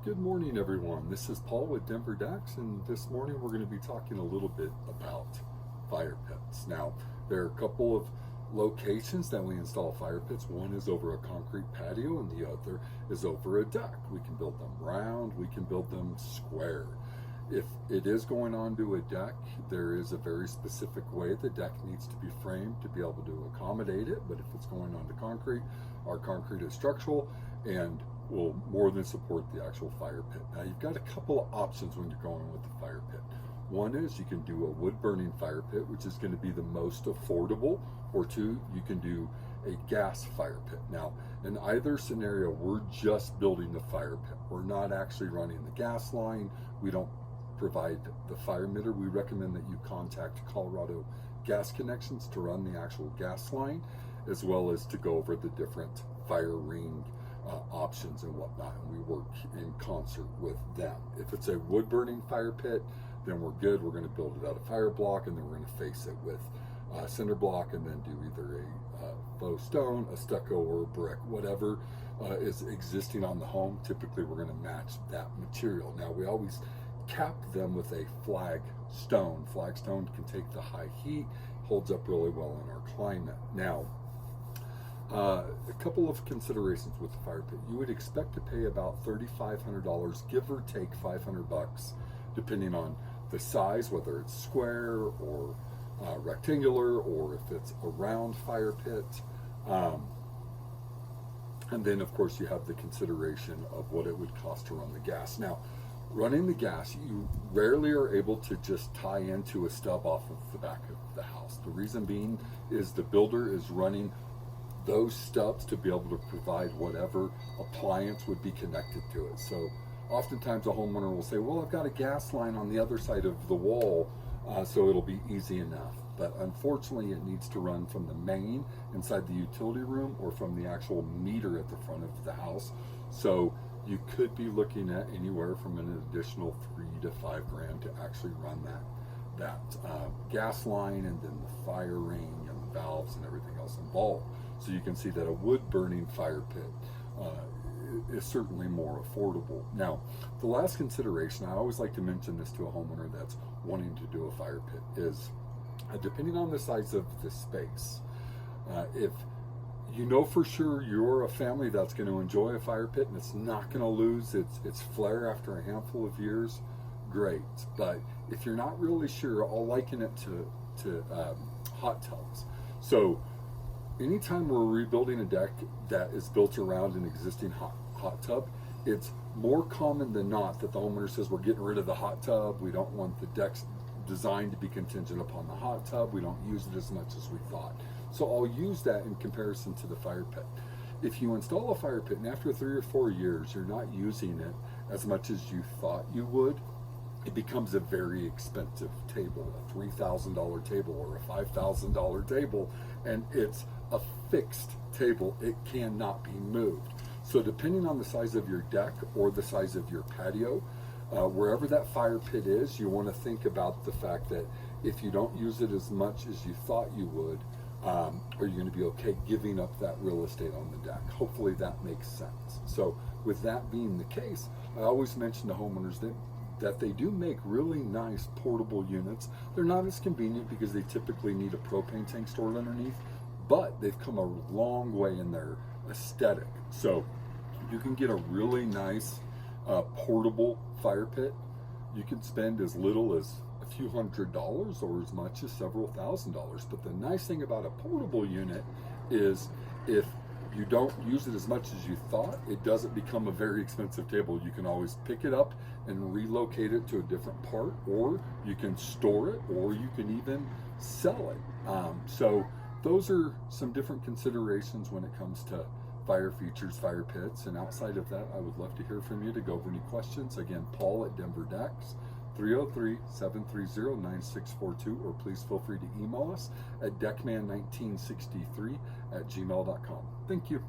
Good morning, everyone. This is Paul with Denver Decks, and this morning we're going to be talking a little bit about fire pits. Now, there are a couple of locations that we install fire pits. One is over a concrete patio, and the other is over a deck. We can build them round, we can build them square. If it is going onto a deck, there is a very specific way the deck needs to be framed to be able to accommodate it. But if it's going onto concrete, our concrete is structural and will more than support the actual fire pit. Now, you've got a couple of options when you're going with the fire pit. One is you can do a wood burning fire pit, which is going to be the most affordable, or two, you can do a gas fire pit. Now, in either scenario, we're just building the fire pit. We're not actually running the gas line. We don't provide the fire meter. We recommend that you contact Colorado Gas Connections to run the actual gas line, as well as to go over the different fire ring options and whatnot, and we work in concert with them. If it's a wood burning fire pit, then we're good. We're going to build it out of fire block, and then we're going to face it with cinder block, and then do either a faux stone, a stucco, or a brick, whatever is existing on the home. Typically we're going to match that material. Now, we always cap them with a flagstone. Flagstone can take the high heat, holds up really well in our climate. Now, a couple of considerations with the fire pit. You would expect to pay about $3,500, give or take $500, depending on the size, whether it's square or rectangular, or if it's a round fire pit. And then, of course, you have the consideration of what it would cost to run the gas. Now, running the gas, you rarely are able to just tie into a stub off of the back of the house. The reason being is the builder is running those stubs to be able to provide whatever appliance would be connected to it. So oftentimes a homeowner will say, well, I've got a gas line on the other side of the wall, so it'll be easy enough. But unfortunately, it needs to run from the main inside the utility room or from the actual meter at the front of the house. So you could be looking at anywhere from an additional $3,000 to $5,000 to actually run that gas line, and then the fire ring and the valves and everything else involved. So you can see that a wood burning fire pit is certainly more affordable. Now, the last consideration, I always like to mention this to a homeowner that's wanting to do a fire pit, is depending on the size of the space, if you know for sure you're a family that's going to enjoy a fire pit and it's not going to lose its flair after a handful of years, great. But if you're not really sure, I'll liken it to hot tubs. So anytime we're rebuilding a deck that is built around an existing hot tub, it's more common than not that the homeowner says, we're getting rid of the hot tub. We don't want the deck's designed to be contingent upon the hot tub. We don't use it as much as we thought. So I'll use that in comparison to the fire pit. If you install a fire pit and after 3 or 4 years you're not using it as much as you thought you would, it becomes a very expensive table, a $3,000 table or a $5,000 table, and it's a fixed table. It cannot be moved. So depending on the size of your deck or the size of your patio, wherever that fire pit is, you want to think about the fact that if you don't use it as much as you thought you would, are you going to be okay giving up that real estate on the deck? Hopefully that makes sense. So with that being the case, I always mention to homeowners that they do make really nice portable units. They're not as convenient because they typically need a propane tank stored underneath, but they've come a long way in their aesthetic. So you can get a really nice portable fire pit. You can spend as little as a few $100s or as much as several $1,000s. But the nice thing about a portable unit is if you don't use it as much as you thought, it doesn't become a very expensive table. You can always pick it up and relocate it to a different part, or you can store it, or you can even sell it. So those are some different considerations when it comes to fire features, fire pits. And outside of that, I would love to hear from you to go over any questions. Again, Paul at Denver Decks, 303-730-9642, or please feel free to email us at deckman1963@gmail.com. Thank you.